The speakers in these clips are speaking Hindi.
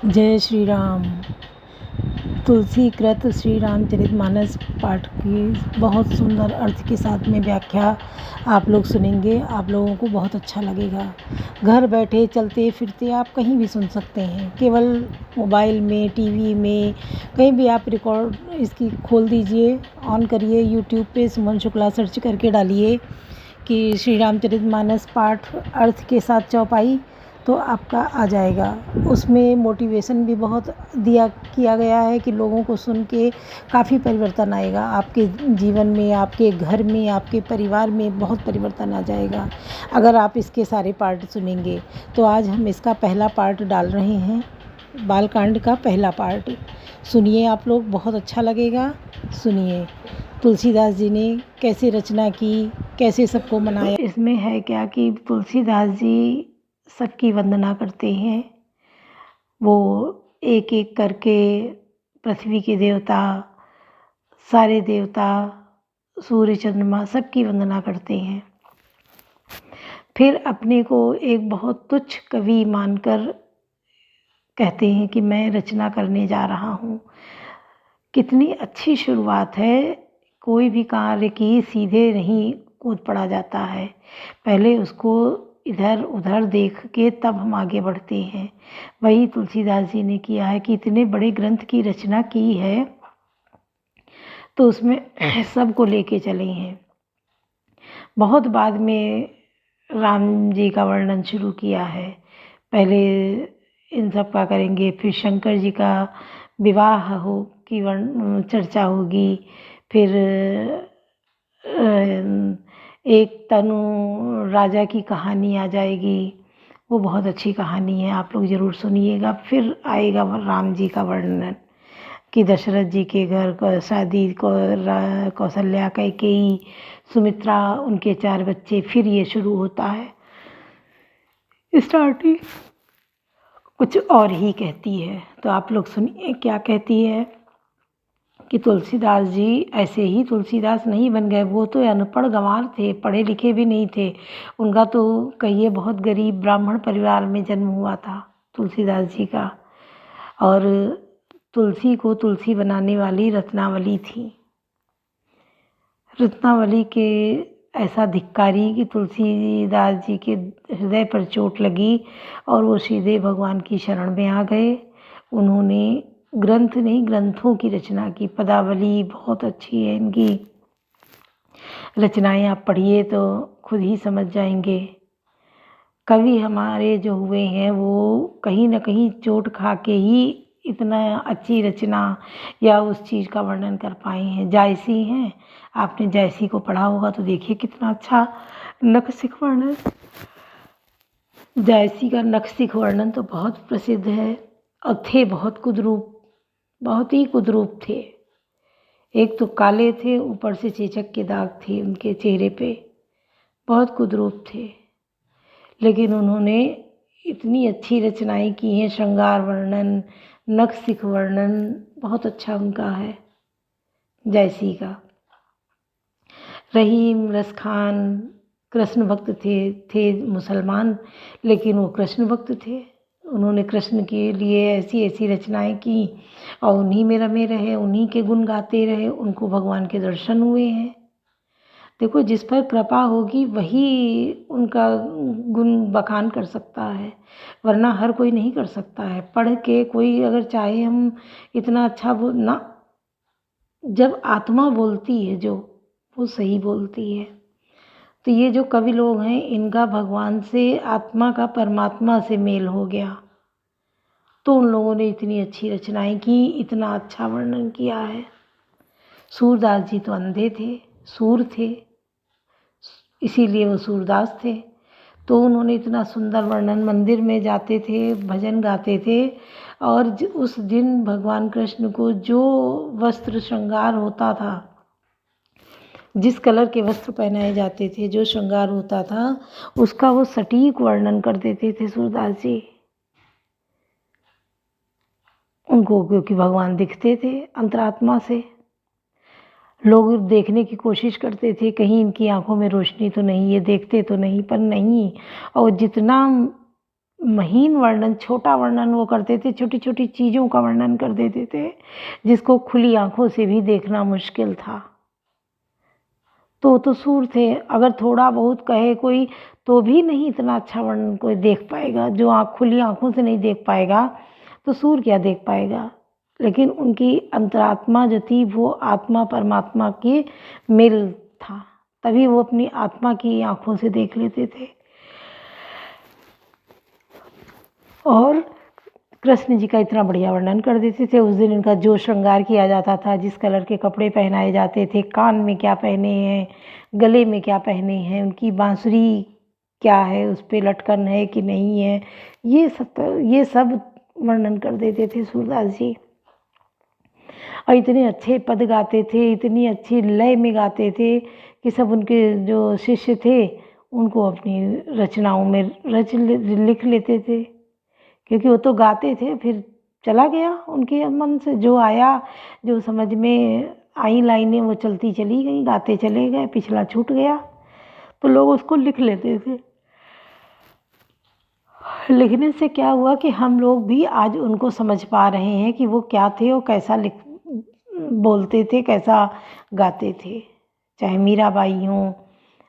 जय श्री राम। तुलसी कृत श्री रामचरितमानस पाठ की बहुत सुंदर अर्थ के साथ में व्याख्या आप लोग सुनेंगे। आप लोगों को बहुत अच्छा लगेगा। घर बैठे चलते फिरते आप कहीं भी सुन सकते हैं। केवल मोबाइल में, टीवी में, कहीं भी आप रिकॉर्ड इसकी खोल दीजिए, ऑन करिए, यूट्यूब पे सुमन शुक्ला सर्च करके डालिए कि श्री रामचरितमानस पाठ अर्थ के साथ चौपाई, तो आपका आ जाएगा। उसमें मोटिवेशन भी बहुत किया गया है कि लोगों को सुन के काफ़ी परिवर्तन आएगा आपके जीवन में, आपके घर में, आपके परिवार में बहुत परिवर्तन आ जाएगा अगर आप इसके सारे पार्ट सुनेंगे। तो आज हम इसका पहला पार्ट डाल रहे हैं, बालकांड का पहला पार्ट। सुनिए आप लोग, बहुत अच्छा लगेगा। सुनिए तुलसीदास जी ने कैसे रचना की, कैसे सबको मनाया। इसमें है क्या कि तुलसीदास जी सबकी वंदना करते हैं। वो एक एक करके पृथ्वी के देवता, सारे देवता, सूर्य चंद्रमा सबकी वंदना करते हैं। फिर अपने को एक बहुत तुच्छ कवि मानकर कहते हैं कि मैं रचना करने जा रहा हूँ। कितनी अच्छी शुरुआत है। कोई भी कार्य की सीधे नहीं कूद पड़ा जाता है, पहले उसको इधर उधर देख के तब हम आगे बढ़ते हैं। वही तुलसीदास जी ने किया है कि इतने बड़े ग्रंथ की रचना की है तो उसमें सबको लेके चले हैं। बहुत बाद में राम जी का वर्णन शुरू किया है। पहले इन सब का करेंगे, फिर शंकर जी का विवाह हो की चर्चा होगी, फिर एक तनु राजा की कहानी आ जाएगी। वो बहुत अच्छी कहानी है, आप लोग ज़रूर सुनिएगा। फिर आएगा राम जी का वर्णन कि दशरथ जी के घर को शादी को कौशल्या, कैकेयी, सुमित्रा, उनके 4 बच्चे। फिर ये शुरू होता है। स्टार्टिंग कुछ और ही कहती है, तो आप लोग सुनिए क्या कहती है कि तुलसीदास जी ऐसे ही तुलसीदास नहीं बन गए। वो तो अनपढ़ गंवार थे, पढ़े लिखे भी नहीं थे। उनका तो कहिए बहुत गरीब ब्राह्मण परिवार में जन्म हुआ था तुलसीदास जी का। और तुलसी को तुलसी बनाने वाली रत्नावली थी। रत्नावली के ऐसा धिक्कारी कि तुलसीदास जी के हृदय पर चोट लगी और वो सीधे भगवान की शरण में आ गए। उन्होंने ग्रंथ नहीं, ग्रंथों की रचना की। पदावली बहुत अच्छी है इनकी। रचनाएं आप पढ़िए तो खुद ही समझ जाएंगे। कवि हमारे जो हुए हैं वो कहीं ना कहीं चोट खा के ही इतना अच्छी रचना या उस चीज़ का वर्णन कर पाए हैं। जायसी हैं, आपने जायसी को पढ़ा होगा तो देखिए कितना अच्छा नखशिख वर्णन। जायसी का नखशिख वर्णन तो बहुत प्रसिद्ध है। और थे बहुत कुद्रूप, बहुत ही कुद्रूप थे। एक तो काले थे, ऊपर से चेचक के दाग थे उनके चेहरे पे, बहुत कुद्रूप थे। लेकिन उन्होंने इतनी अच्छी रचनाएं की हैं। श्रृंगार वर्णन, नखशिख वर्णन बहुत अच्छा उनका है जायसी का। रहीम रसखान कृष्ण भक्त थे मुसलमान, लेकिन वो कृष्ण भक्त थे। उन्होंने कृष्ण के लिए ऐसी ऐसी रचनाएं की और उन्हीं में रमे रहे, उन्हीं के गुण गाते रहे। उनको भगवान के दर्शन हुए हैं। देखो, जिस पर कृपा होगी वही उनका गुण बखान कर सकता है, वरना हर कोई नहीं कर सकता है। पढ़ के कोई अगर चाहे हम इतना अच्छा ना, जब आत्मा बोलती है जो, वो सही बोलती है। तो ये जो कवि लोग हैं इनका भगवान से, आत्मा का परमात्मा से मेल हो गया, तो उन लोगों ने इतनी अच्छी रचनाएं की, इतना अच्छा वर्णन किया है। सूरदास जी तो अंधे थे, सूर थे, इसीलिए वो सूरदास थे। तो उन्होंने इतना सुंदर वर्णन, मंदिर में जाते थे, भजन गाते थे। और उस दिन भगवान कृष्ण को जो वस्त्र श्रृंगार होता था, जिस कलर के वस्त्र पहनाए जाते थे, जो श्रृंगार होता था, उसका वो सटीक वर्णन कर देते थे सूरदास जी। उनको क्योंकि भगवान दिखते थे अंतरात्मा से। लोग देखने की कोशिश करते थे कहीं इनकी आंखों में रोशनी तो नहीं, ये देखते तो नहीं, पर नहीं। और जितना महीन वर्णन, छोटा वर्णन वो करते थे, छोटी छोटी चीज़ों का वर्णन कर देते थे जिसको खुली आंखों से भी देखना मुश्किल था। तो सूर थे, अगर थोड़ा बहुत कहे कोई तो भी नहीं इतना अच्छा वर्णन कोई देख पाएगा। जो खुली आंखों से नहीं देख पाएगा तो सूर क्या देख पाएगा। लेकिन उनकी अंतरात्मा जो थी वो आत्मा परमात्मा के मेल था, तभी वो अपनी आत्मा की आंखों से देख लेते थे। और कृष्ण जी का इतना बढ़िया वर्णन कर देते थे। उस दिन इनका जो श्रृंगार किया जाता था, जिस कलर के कपड़े पहनाए जाते थे, कान में क्या पहने हैं, गले में क्या पहने हैं, उनकी बांसुरी क्या है, उस पर लटकन है कि नहीं है, ये सब वर्णन कर देते थे सूरदास जी। और इतने अच्छे पद गाते थे, इतनी अच्छी लय में गाते थे कि सब उनके जो शिष्य थे उनको अपनी रचनाओं में लिख लेते थे, क्योंकि वो तो गाते थे, फिर चला गया उनके मन से जो आया, जो समझ में आई लाइनें वो चलती चली गई, गाते चले गए, पिछला छूट गया तो लोग उसको लिख लेते थे। लिखने से क्या हुआ कि हम लोग भी आज उनको समझ पा रहे हैं कि वो क्या थे और कैसा बोलते थे, कैसा गाते थे। चाहे मीराबाई हों,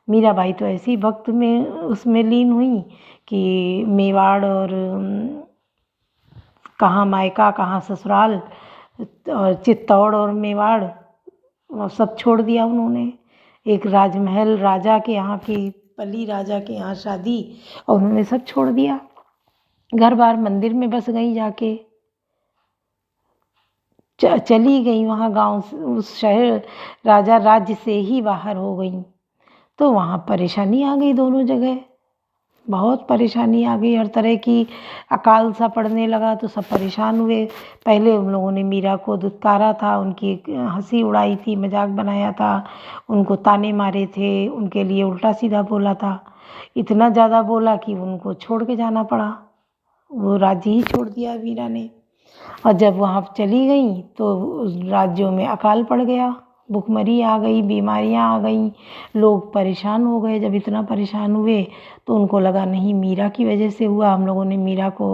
मीराबाई तो ऐसी वक्त में उसमें लीन हुई कि मेवाड़ और कहाँ मायका कहाँ ससुराल और चित्तौड़ और मेवाड़ सब छोड़ दिया उन्होंने। एक राजमहल राजा के यहाँ की पली राजा के यहाँ शादी, और उन्होंने सब छोड़ दिया, घर बार मंदिर में बस गई जाके, चली गई वहाँ गांव से, उस शहर राजा राज्य से ही बाहर हो गई। तो वहाँ परेशानी आ गई, दोनों जगह बहुत परेशानी आ गई, हर तरह की अकाल सा पड़ने लगा तो सब परेशान हुए। पहले उन लोगों ने मीरा को दुत्कारा था, उनकी हंसी उड़ाई थी, मजाक बनाया था, उनको ताने मारे थे, उनके लिए उल्टा सीधा बोला था, इतना ज़्यादा बोला कि उनको छोड़ के जाना पड़ा, वो राज्य ही छोड़ दिया मीरा ने। और जब वहाँ चली गई तो उस राज्यों में अकाल पड़ गया, भुखमरी आ गई, बीमारियाँ आ गई, लोग परेशान हो गए। जब इतना परेशान हुए तो उनको लगा नहीं मीरा की वजह से हुआ, हम लोगों ने मीरा को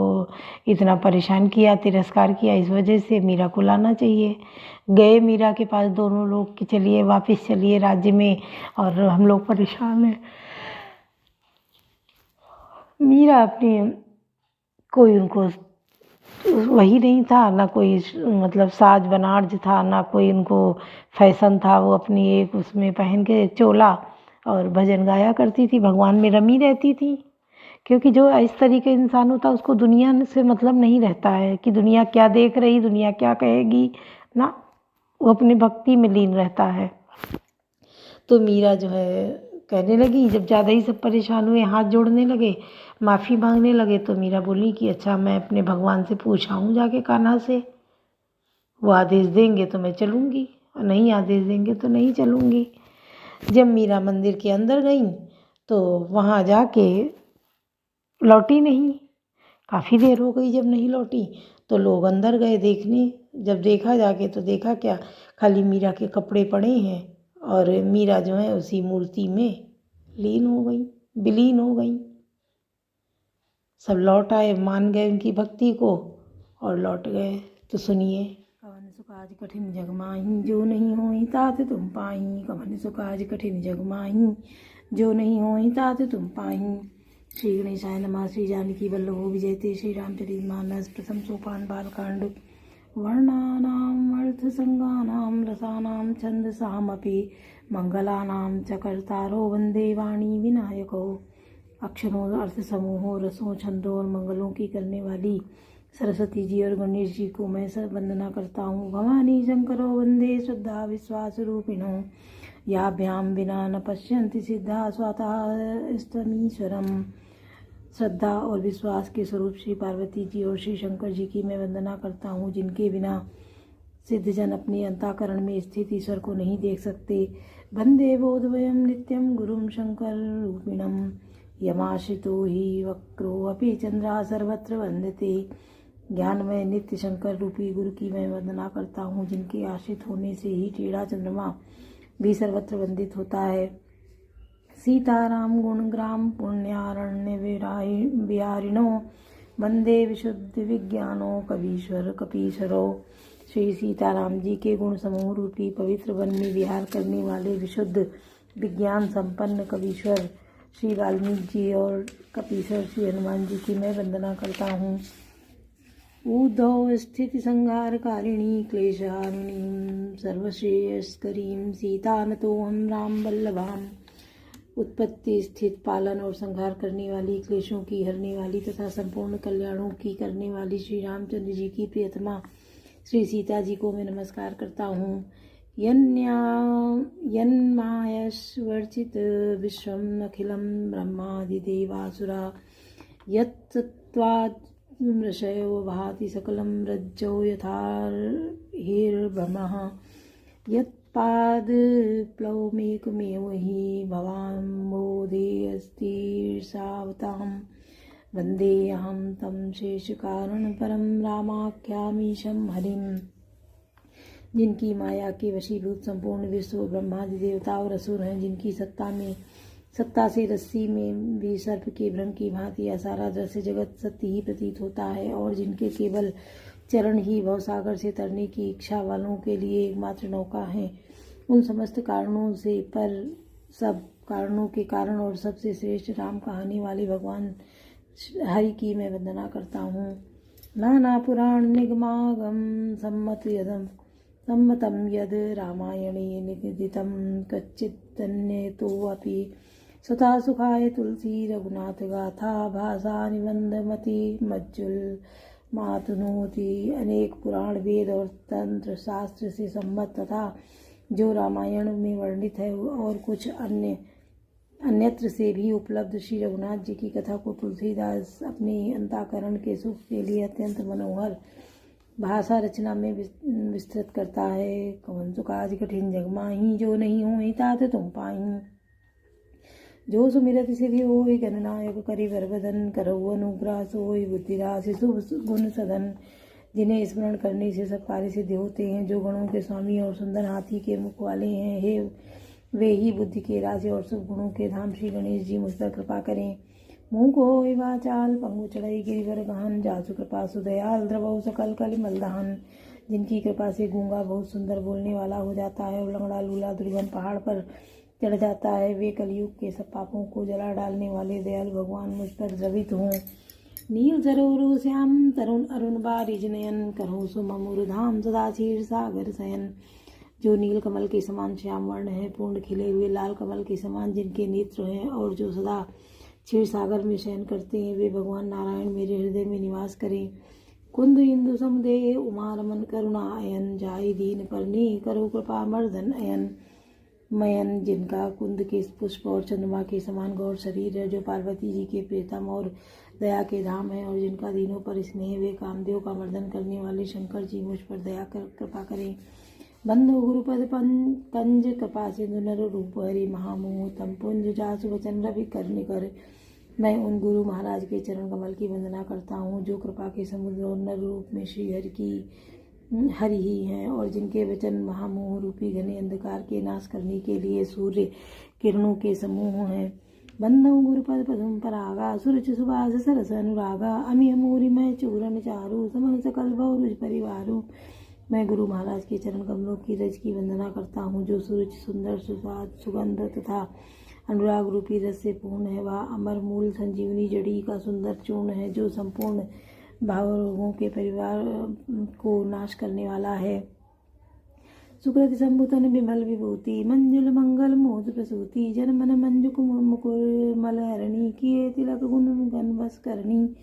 इतना परेशान किया, तिरस्कार किया, इस वजह से मीरा को लाना चाहिए। गए मीरा के पास दोनों लोग कि चलिए वापस चलिए राज्य में, और हम लोग परेशान हैं। मीरा अपनी कोई उनको वही नहीं था, ना कोई मतलब साज बनार्ज था, ना कोई उनको फैशन था। वो अपनी एक उसमें पहन के चोला और भजन गाया करती थी, भगवान में रमी रहती थी। क्योंकि जो इस तरीके इंसान होता है उसको दुनिया से मतलब नहीं रहता है कि दुनिया क्या देख रही, दुनिया क्या कहेगी, ना, वो अपनी भक्ति में लीन रहता है। तो मीरा जो है कहने लगी, जब ज़्यादा ही सब परेशान हुए, हाथ जोड़ने लगे, माफ़ी मांगने लगे, तो मीरा बोली कि अच्छा मैं अपने भगवान से पूछ आऊँ जाके कान्हा से, वो आदेश देंगे तो मैं चलूँगी, और नहीं आदेश देंगे तो नहीं चलूँगी। जब मीरा मंदिर के अंदर गई तो वहाँ जाके लौटी नहीं, काफ़ी देर हो गई जब नहीं लौटी तो लोग अंदर गए देखने। जब देखा जाके तो देखा क्या, खाली मीरा के कपड़े पड़े हैं और मीरा जो है उसी मूर्ति में लीन हो गई, विलीन हो गई। सब लौट आए, मान गए उनकी भक्ति को और लौट गए। तो सुनिए। कवन सुकाज कठिन जग माही, जो नहीं होई तात तुम पाही। कवन सुकाज कठिन जग माही, जो नहीं होई तात तुम पाही। श्री गणेशाय नमः। श्री जानकी वल्लभो विजयते। श्री रामचरितमानस प्रथम सोपान बालकांड। वर्णानां अर्थसंज्ञानां रसानां छन्दसामपि मंगलानां च कर्तारो वन्दे वाणी विनायको। अक्षरों, अर्थ समूहों, रसों, छंदों और मंगलों की करने वाली सरस्वती जी और गणेश जी को मैं सब वंदना करता हूँ। भवानी शंकरो वंदे श्रद्धा विश्वास रूपिणो, याभ्याम विना न पश्यन्ति सिद्धा स्वतः स्तमीश्वरम। श्रद्धा और विश्वास के स्वरूप श्री पार्वती जी और श्री शंकर जी की मैं वंदना करता हूँ, जिनके बिना सिद्धजन अपने अंतःकरण में स्थित ईश्वर को नहीं देख सकते। वंदे बोधवयम नित्यम गुरुम शंकर रूपिणम, यमाश्रितो ही वक्रो अपि चंद्रा सर्वत्र वंदते। ज्ञानमय नित्य शंकर रूपी गुरु की मैं वंदना करता हूँ, जिनके आश्रित होने से ही टेढ़ा चंद्रमा भी सर्वत्र वंदित होता है। सीताराम गुणग्राम पुण्यारण्य विहारिणो, वंदे विशुद्ध विज्ञानो कवीश्वर कपीश्वरो। श्री सीताराम जी के गुण समूह रूपी पवित्र वन में विहार करने वाले विशुद्ध विज्ञान संपन्न कवीश्वर श्री वाल्मीकि जी और कपीश्वर श्री हनुमान जी की मैं वंदना करता हूँ। ऊर्ध्व स्थिति संहारकारिणी क्लेशहारिणीं सर्वश्रेयस्करीं सीतानतोऽहं राम वल्लभाम्। उत्पत्ति स्थित पालन और संहार करने वाली, क्लेशों की हरने वाली तथा संपूर्ण कल्याणों की करने वाली श्री रामचंद्र जी की प्रियतमा श्री सीता जी को मैं नमस्कार करता हूँ। यन्मायस्वर्चित विश्वम अखिलम ब्रह्मादिदेवासुरा यत्त्वादृशयो भाति सकलं रज्जो यथार्हिर्भ्रमः यत्पादप्लवमेकमेव हि भवाम्बोधेऽस्तीर्षावतां वन्देऽहं तं शेषकारणपरं रामाख्यामीशं हरिम्। जिनकी माया के वशीभूत संपूर्ण विश्व ब्रह्मादि देवता और असुर हैं, जिनकी सत्ता से रस्सी में भी सर्प के भ्रम की भांति यह सारा दृश्य जगत सत्य ही प्रतीत होता है, और जिनके केवल चरण ही भवसागर से तरने की इच्छा वालों के लिए एकमात्र नौका है, उन समस्त कारणों से पर सब कारणों के कारण और सबसे श्रेष्ठ राम कहानी वाले भगवान हरि की मैं वंदना करता हूँ। नाना पुराण निगमागम सम्मतं यद रामायणे निगदितं कच्चिदन्यतोऽपि स्वतः सुखाय तुलसी रघुनाथ गाथा भाषा निबंधमति मज्जुल मातनोति। अनेक पुराण वेद और तंत्र शास्त्र से सम्मत तथा जो रामायण में वर्णित है और कुछ अन्यत्र से भी उपलब्ध श्री रघुनाथ जी की कथा को तुलसीदास अपने अंतःकरण के सुख के लिए अत्यंत मनोहर भाषा रचना में विस्तृत करता है। कवन सुकाज कठिन जग माही जो नहीं हो तात तुम पाही। जो सुमिरत सिद्धि होय गणनायक करि वरवदन करहु अनुग्रह सोय बुद्धिराशि शुभ गुण सदन। जिन्हें स्मरण करने से सब कार्य सिद्ध होते हैं, जो गणों के स्वामी और सुंदर हाथी के मुख वाले हैं, हे वे ही बुद्धि के राशि और शुभ गुणों के धाम श्री गणेश जी मुझ पर कृपा करें। मुँह को होय वाचाल पंगु चढ़ई गिरिवर गहन जासु कृपा सुदयाल द्रवौ सकल कलि मलदहन। जिनकी कृपा से गूंगा बहुत सुंदर बोलने वाला हो जाता है और लंगड़ा लूला दुर्गम पहाड़ पर चढ़ जाता है, वे कलयुग के सब पापों को जला डालने वाले दयाल भगवान मुझ पर द्रवित हों। नील सरोरु श्याम तरुण अरुण बारिज नयन करहु सुममुर धाम सदा क्षीर सागर शयन। जो नील कमल के समान श्याम वर्ण है, पूर्ण खिले हुए लाल कमल के समान जिनके नेत्र हैं और जो सदा क्षीर सागर में शयन करते हैं, वे भगवान नारायण मेरे हृदय में निवास करें। कुंद इंदु समुदय उमा रमन करुणा अयन जाय दीन परनी करो कृपा मर्दन अयन मयन। जिनका कुंद के पुष्प और चंद्रमा के समान गौर शरीर है, जो पार्वती जी के प्रियतम और दया के धाम है, और जिनका दीनों पर स्नेह, वे कामदेव का मर्दन करने वाले शंकर जी मुझ पर दया कर कृपा करें। बंधु गुरुपद कंज कृपा सिंधु नर रूप हरि महामोह तम पुंज जासु वचन रवि करने कर। मैं उन गुरु महाराज के चरण कमल की वंदना करता हूँ, जो कृपा के समुद्र और नर रूप में श्री हरि ही हैं, और जिनके वचन महामोह रूपी घने अंधकार के नाश करने के लिए सूर्य किरणों के समूह हैं। बंधु गुरुपद पदम परागा सुरुचि सुभाष सरस अनुरागा अमी अमूरी मैं चूरन चारू समन सकल बहुरुज परिवारू। मैं गुरु महाराज के चरण कमलों की रज की वंदना करता हूँ, जो सूरज सुंदर सुस्वाद सुगंध तथा अनुराग रूपी रस से पूर्ण है। वह अमर मूल संजीवनी जड़ी का सुंदर चूर्ण है, जो संपूर्ण भाव रोगों के परिवार को नाश करने वाला है। सुकृति संभूतन विमल विभूति मंजुल मंगल मोद प्रसूति जनमन मंजुक मुकुर मलहरणी किए तिलक गुण गण बस करणी।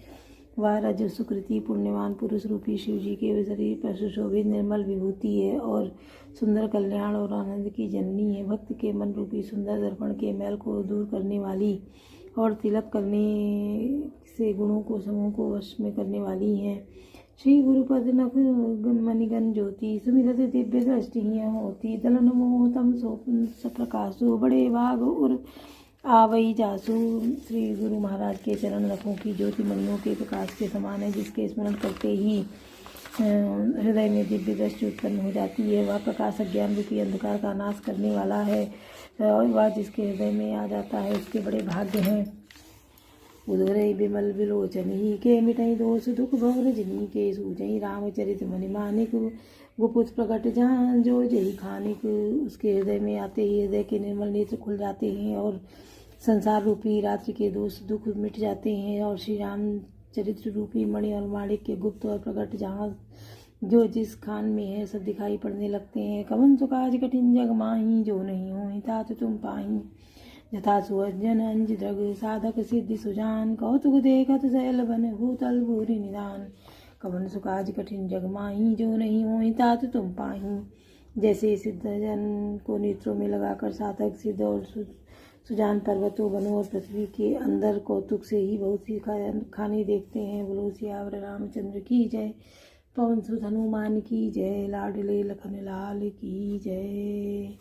वह रज सुकृति पुण्यवान पुरुष रूपी शिव जी के शरीर पर सुशोभित निर्मल विभूति है और सुंदर कल्याण और आनंद की जननी है। भक्त के मन रूपी सुंदर दर्पण के मैल को दूर करने वाली और तिलक करने से गुणों को समूह को वश में करने वाली है। श्री गुरुपद नख मणिगण ज्योति सुमिरत दिव्य दृष्टि होती दलन मोह तम सप्रकाशु बड़े भाग उर आवई जासु। श्री गुरु महाराज के चरण रखों की ज्योति मणियों के प्रकाश के समान है, जिसके स्मरण करते ही हृदय में दिव्य दृष्टि उत्पन्न हो जाती है। वह प्रकाश अज्ञान रूपी अंधकार का नाश करने वाला है, और वह जिसके हृदय में आ जाता है उसके बड़े भाग्य हैं। उदरई बिमल विलोचनी के मिटई दोष दुख भव रजनी के सूझई रामचरित मनि मानिक गुपुत प्रकट जहाँ जो जही खानिक। उसके हृदय में आते ही हृदय के निर्मल नेत्र खुल जाते हैं और संसार रूपी रात्रि के दोष दुख मिट जाते हैं और श्री राम चरित्र रूपी मणि और माणिक के गुप्त और प्रकट जहाँ जो जिस खान में है सब दिखाई पड़ने लगते हैं। कवन सुकाज कठिन जग माही जो नहीं हो तात तुम पाही यथा सुअजन अंज द्रग साधक सिद्धि सुजान कौतुक देखत सैल बन भूतल भूरि निदान। कवन सुकाज कठिन जग माही जो नहीं हो तात तुम पाही। जैसे सिद्धजन को नेत्रों में लगाकर साधक सिद्ध और सुजान पर्वतों वनों और पृथ्वी के अंदर कौतुक से ही बहुत सी खाने देखते हैं। बोलो सियावर रामचंद्र की जय, पवन सुत हनुमान की जय, लाडले लखन लाल की जय।